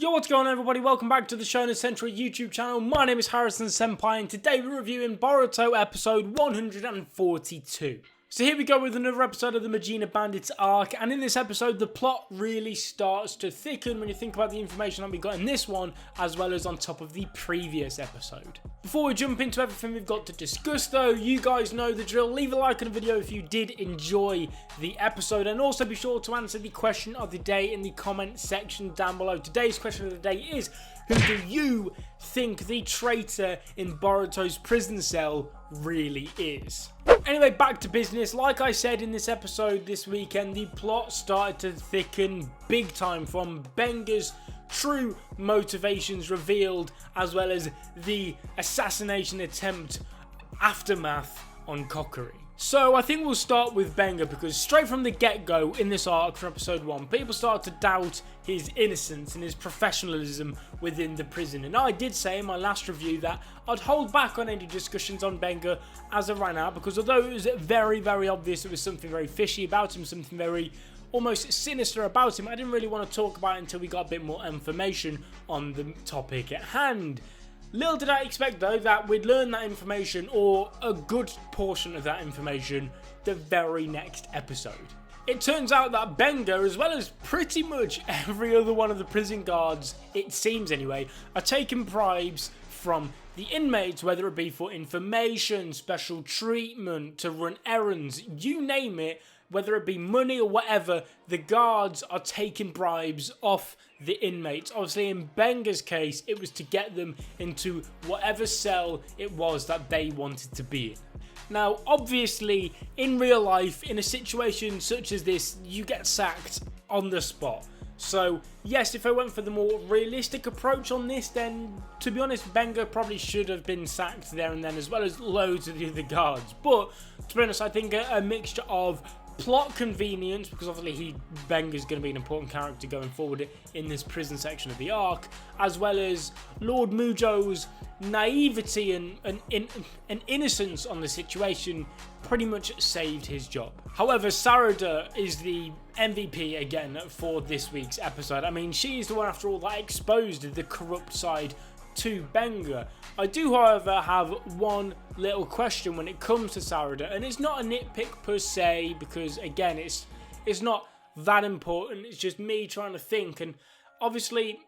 Yo, what's going on everybody? Welcome back to the Shonen Central YouTube channel. My name is Harrison Senpai and today we're reviewing Boruto episode 142. So here we go with another episode of the Mujina Bandits arc, and in this episode the plot really starts to thicken when you think about the information that we got in this one as well as on top of the previous episode. Before we jump into everything we've got to discuss though, you guys know the drill. Leave a like on the video if you did enjoy the episode, and also be sure to answer the question of the day in the comment section down below. Today's question of the day is, who do you think the traitor in Boruto's prison cell really is? Anyway, back to business. Like I said in this episode this weekend, the plot started to thicken big time from Benga's true motivations revealed, as well as the assassination attempt aftermath on Kokiri. So I think we'll start with Benga, because straight from the get-go in this arc from episode 1, people start to doubt his innocence and his professionalism within the prison. And I did say in my last review that I'd hold back on any discussions on Benga as I ran out, because although it was very, very obvious there was something very fishy about him, something very almost sinister about him, I didn't really want to talk about it until we got a bit more information on the topic at hand. Little did I expect though that we'd learn that information, or a good portion of that information, the very next episode. It turns out that Benga, as well as pretty much every other one of the prison guards, it seems anyway, are taking bribes from the inmates, whether it be for information, special treatment, to run errands, you name it. Whether it be money or whatever, the guards are taking bribes off the inmates. Obviously, in Benga's case, it was to get them into whatever cell it was that they wanted to be in. Now, obviously, in real life, in a situation such as this, you get sacked on the spot. So, yes, if I went for the more realistic approach on this, then, to be honest, Benga probably should have been sacked there and then, as well as loads of the other guards. But, to be honest, I think a mixture of plot convenience, because obviously Benga's going to be an important character going forward in this prison section of the arc, as well as Lord Mujo's naivety and innocence on the situation pretty much saved his job. However, Sarada is the MVP again for this week's episode. I mean, she's the one after all that exposed the corrupt side to Benga. I do, however, have one little question when it comes to Sarada, and it's not a nitpick per se, because again, it's not that important. It's just me trying to think, and obviously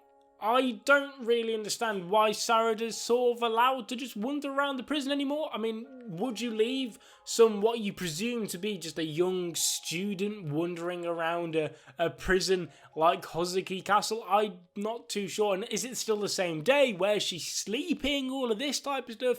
I don't really understand why Sarada's sort of allowed to just wander around the prison anymore. I mean, would you leave what you presume to be just a young student wandering around a prison like Hozuki Castle? I'm not too sure. And is it still the same day? Where she's sleeping? All of this type of stuff.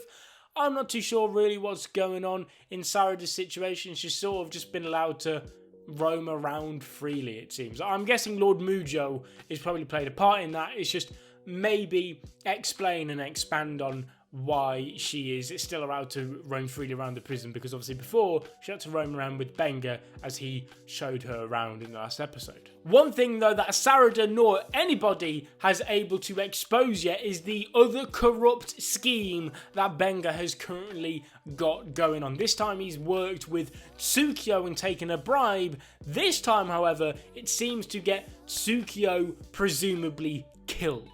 I'm not too sure really what's going on in Sarada's situation. She's sort of just been allowed to roam around freely, it seems. I'm guessing Lord Mujo has probably played a part in that. It's just maybe explain and expand on why she is still allowed to roam freely around the prison, because obviously before she had to roam around with Benga as he showed her around in the last episode. One thing though that Sarada nor anybody has able to expose yet is the other corrupt scheme that Benga has currently got going on. This time he's worked with Tsukio and taken a bribe. This time, however, it seems to get Tsukio presumably killed.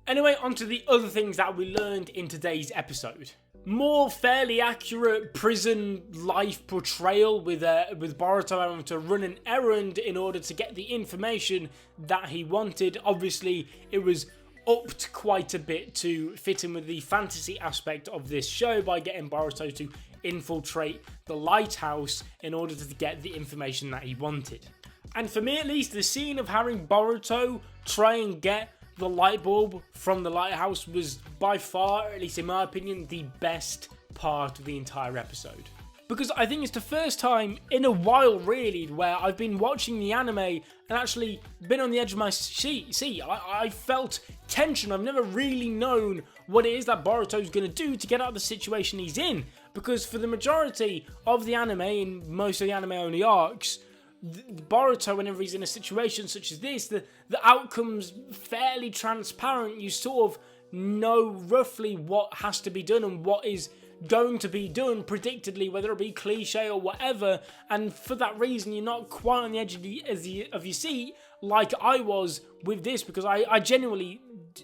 Anyway, on to the other things that we learned in today's episode. More fairly accurate prison life portrayal with Boruto having to run an errand in order to get the information that he wanted. Obviously, it was upped quite a bit to fit in with the fantasy aspect of this show by getting Boruto to infiltrate the lighthouse in order to get the information that he wanted. And for me at least, the scene of having Boruto try and get the light bulb from the lighthouse was by far, at least in my opinion, the best part of the entire episode. Because I think it's the first time in a while really where I've been watching the anime and actually been on the edge of my seat. I felt tension. I've never really known what it is that Boruto's going to do to get out of the situation he's in. Because for the majority of the anime, in most of the anime only arcs, Boruto, whenever he's in a situation such as this, the outcome's fairly transparent. You sort of know roughly what has to be done and what is going to be done predictably, whether it be cliche or whatever, and for that reason you're not quite on the edge of your seat like I was with this, because I genuinely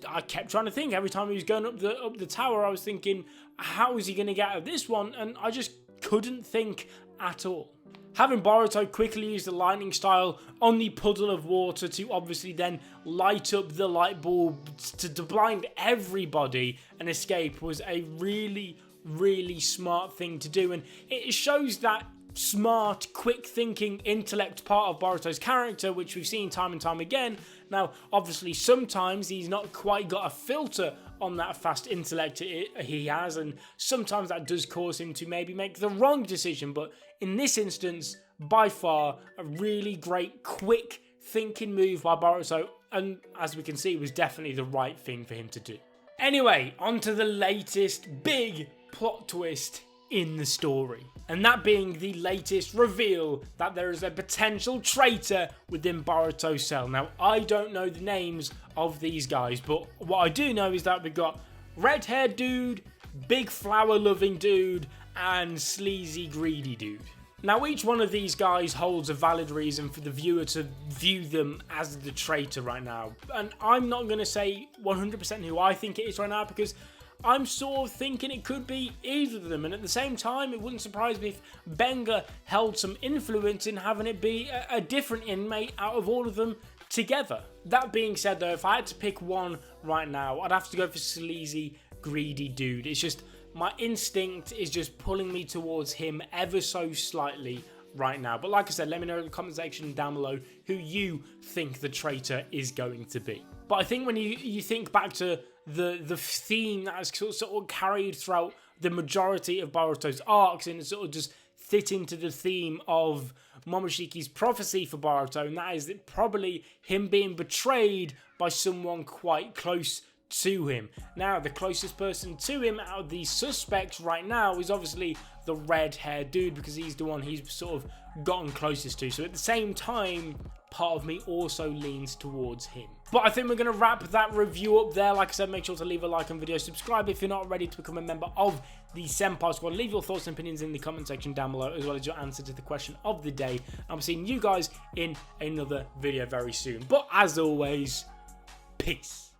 I kept trying to think every time he was going up the tower. I was thinking, how is he going to get out of this one? And I just couldn't think at all. Having Boruto quickly use the lightning style on the puddle of water to obviously then light up the light bulb to blind everybody and escape was a really, really smart thing to do. And it shows that smart, quick thinking, intellect part of Boruto's character, which we've seen time and time again. Now, obviously, sometimes he's not quite got a filter on that fast intellect he has, and sometimes that does cause him to maybe make the wrong decision. But in this instance, by far, a really great, quick thinking move by Boruto, and as we can see, was definitely the right thing for him to do. Anyway, on to the latest big plot twist in the story, and that being the latest reveal that there is a potential traitor within Boruto's cell. Now, I don't know the names of these guys, but what I do know is that we've got red-haired dude, big flower-loving dude, and sleazy, greedy dude. Now, each one of these guys holds a valid reason for the viewer to view them as the traitor right now, and I'm not going to say 100% who I think it is right now, because I'm sort of thinking it could be either of them, and at the same time, it wouldn't surprise me if Benga held some influence in having it be a different inmate out of all of them together. That being said though, if I had to pick one right now, I'd have to go for sleazy, greedy dude. It's just, my instinct is just pulling me towards him ever so slightly right now. But like I said, let me know in the comment section down below who you think the traitor is going to be. But I think when you think back to the theme that has sort of carried throughout the majority of Boruto's arcs, and it sort of just fit into the theme of Momoshiki's prophecy for Boruto, and that is that probably him being betrayed by someone quite close to him. Now, the closest person to him out of these suspects right now is obviously the red-haired dude, because he's the one he's sort of gotten closest to. So at the same time, part of me also leans towards him. But I think we're going to wrap that review up there. Like I said, make sure to leave a like on video, subscribe if you're not ready to become a member of the Senpai Squad. Leave your thoughts and opinions in the comment section down below, as well as your answer to the question of the day. I'll be seeing you guys in another video very soon. But as always, peace.